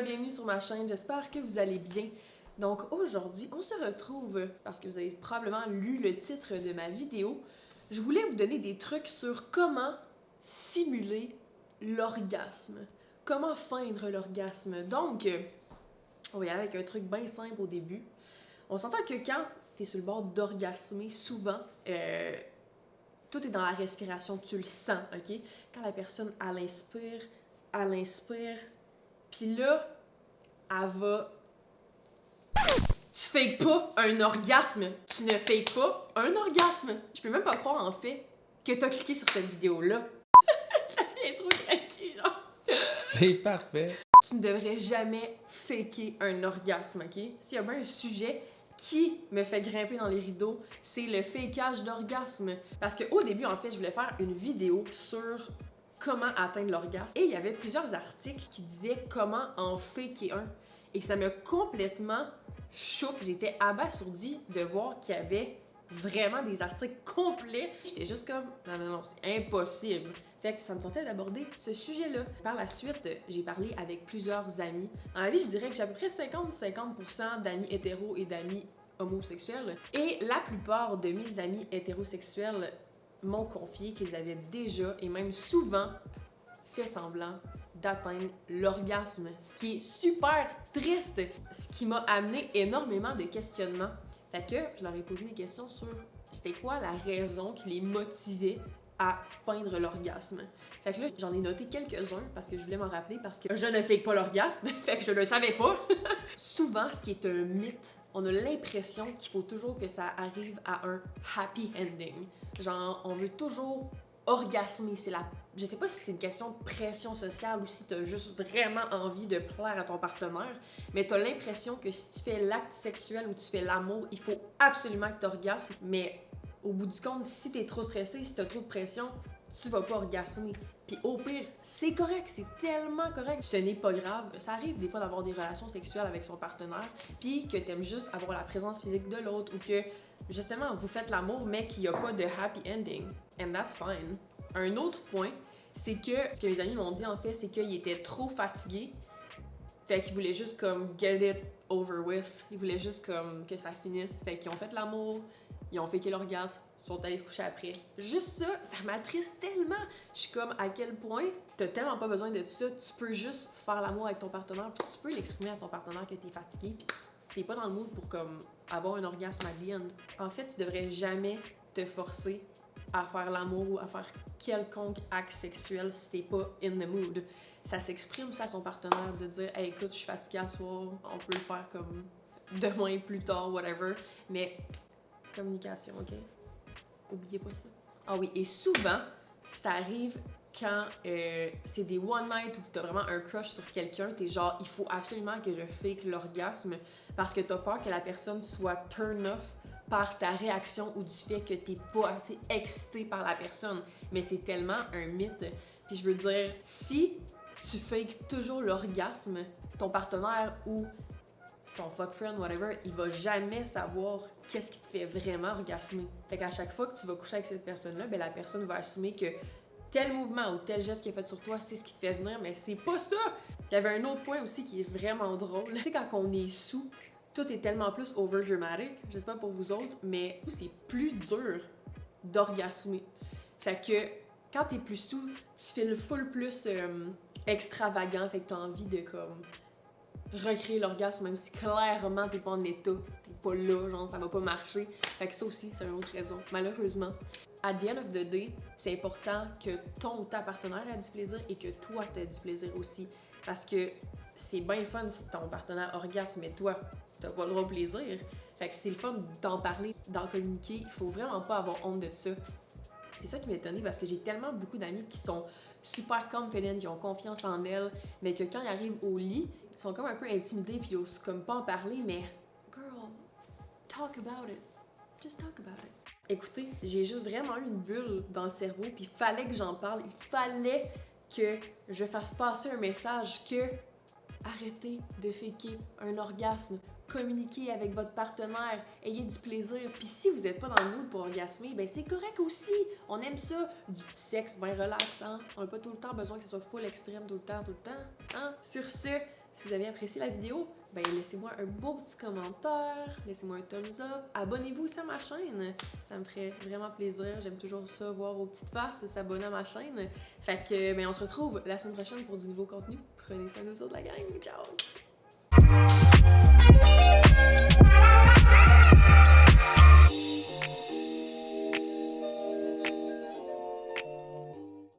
bienvenue sur ma chaîne, j'espère que vous allez bien. Donc aujourd'hui, on se retrouve, parce que vous avez probablement lu le titre de ma vidéo, je voulais vous donner des trucs sur comment simuler l'orgasme, comment feindre l'orgasme. Donc, on va y aller avec un truc bien simple au début. On s'entend que quand tu es sur le bord d'orgasmer, souvent, tout est dans la respiration, tu le sens, ok? Quand la personne, elle inspire, puis là, elle va... Tu fakes pas un orgasme. Tu ne fakes pas un orgasme. Je peux même pas croire, en fait, que t'as cliqué sur cette vidéo-là. Ça fait trop craquer, genre. C'est parfait. Tu ne devrais jamais faker un orgasme, ok? S'il y a bien un sujet qui me fait grimper dans les rideaux, c'est le fakeage d'orgasme. Parce qu'au début, en fait, je voulais faire une vidéo sur comment atteindre l'orgasme. Et il y avait plusieurs articles qui disaient comment en faker un. Et ça m'a complètement choquée. J'étais abasourdie de voir qu'il y avait vraiment des articles complets. J'étais juste comme, non, c'est impossible. Fait que ça me tentait d'aborder ce sujet-là. Par la suite, j'ai parlé avec plusieurs amis. Dans la vie, je dirais que j'ai à peu près 50-50% d'amis hétéros et d'amis homosexuels. Et la plupart de mes amis hétérosexuels m'ont confié qu'ils avaient déjà et même souvent fait semblant d'atteindre l'orgasme, ce qui est super triste, ce qui m'a amené énormément de questionnements. Fait que je leur ai posé des questions sur c'était quoi la raison qui les motivait à feindre l'orgasme. Fait que là, j'en ai noté quelques-uns parce que je voulais m'en rappeler parce que je ne fake pas l'orgasme, fait que je le savais pas. Souvent, ce qui est un mythe, on a l'impression qu'il faut toujours que ça arrive à un happy ending. Genre, on veut toujours orgasmer. Je sais pas si c'est une question de pression sociale ou si t'as juste vraiment envie de plaire à ton partenaire, mais t'as l'impression que si tu fais l'acte sexuel ou tu fais l'amour, il faut absolument que t'orgasmes, mais au bout du compte, si t'es trop stressé, si t'as trop de pression, tu vas pas orgasmer. Puis au pire, c'est correct, c'est tellement correct. Ce n'est pas grave. Ça arrive des fois d'avoir des relations sexuelles avec son partenaire, puis que t'aimes juste avoir la présence physique de l'autre ou que justement vous faites l'amour mais qu'il n'y a pas de happy ending. And that's fine. Un autre point, c'est que ce que mes amis m'ont dit en fait, c'est qu'ils étaient trop fatigués. Fait qu'ils voulaient juste comme get it over with. Ils voulaient juste comme que ça finisse. Fait qu'ils ont fait l'amour, ils ont faké l'orgasme, ils sont allés se coucher après. Juste ça, ça m'attriste tellement. Je suis comme à quel point t'as tellement pas besoin de tout ça. Tu peux juste faire l'amour avec ton partenaire, puis tu peux l'exprimer à ton partenaire que t'es fatigué, puis t'es pas dans le mood pour comme avoir un orgasme à the end. En fait, tu devrais jamais te forcer à faire l'amour ou à faire quelconque acte sexuel si t'es pas in the mood. Ça s'exprime ça à son partenaire de dire hey, écoute, je suis fatiguée à soir, on peut le faire comme demain, plus tard, whatever. Mais communication, ok? Oubliez pas ça. Ah oui, et souvent, ça arrive quand c'est des one night où t'as vraiment un crush sur quelqu'un, t'es genre, il faut absolument que je fake l'orgasme parce que t'as peur que la personne soit turn off par ta réaction ou du fait que t'es pas assez excité par la personne. Mais c'est tellement un mythe. Puis je veux dire, si tu fakes toujours l'orgasme, ton partenaire ou ton fuck friend, whatever, il va jamais savoir qu'est-ce qui te fait vraiment orgasmer. Fait qu'à chaque fois que tu vas coucher avec cette personne-là, ben la personne va assumer que tel mouvement ou tel geste qu'il a fait sur toi, c'est ce qui te fait venir, mais c'est pas ça! Il y avait un autre point aussi qui est vraiment drôle. Tu sais, quand on est sous, tout est tellement plus over-dramatic, je sais pas pour vous autres, mais c'est plus dur d'orgasmer. Fait que quand t'es plus sous, tu fais le full plus extravagant, fait que t'as envie de comme recréer l'orgasme même si clairement t'es pas en état, t'es pas là, genre ça va pas marcher. Fait que ça aussi, c'est une autre raison. Malheureusement, at the end of the day, c'est important que ton ou ta partenaire ait du plaisir et que toi t'aies du plaisir aussi. Parce que c'est bien fun si ton partenaire orgasme mais toi, t'as pas le droit au plaisir. Fait que c'est le fun d'en parler, d'en communiquer. Il faut vraiment pas avoir honte de ça. C'est ça qui m'a étonnée parce que j'ai tellement beaucoup d'amis qui sont super confident, qui ont confiance en elles, mais que quand ils arrivent au lit, ils sont comme un peu intimidés puis ils osent comme pas en parler, mais girl, talk about it. Just talk about it. Écoutez, j'ai juste vraiment eu une bulle dans le cerveau puis il fallait que j'en parle, il fallait que je fasse passer un message que arrêtez de faker un orgasme, communiquez avec votre partenaire, ayez du plaisir. Puis si vous n'êtes pas dans le mood pour orgasmer, ben c'est correct aussi. On aime ça, du petit sexe bien relax, hein? On n'a pas tout le temps besoin que ce soit full extrême tout le temps, hein? Sur ce, Si vous avez apprécié la vidéo, ben laissez-moi un beau petit commentaire, laissez-moi un thumbs up, abonnez-vous aussi à ma chaîne, ça me ferait vraiment plaisir, j'aime toujours ça, voir vos petites faces, s'abonner à ma chaîne. Fait que, ben on se retrouve la semaine prochaine pour du nouveau contenu. Prenez soin de vous autres la gang, ciao!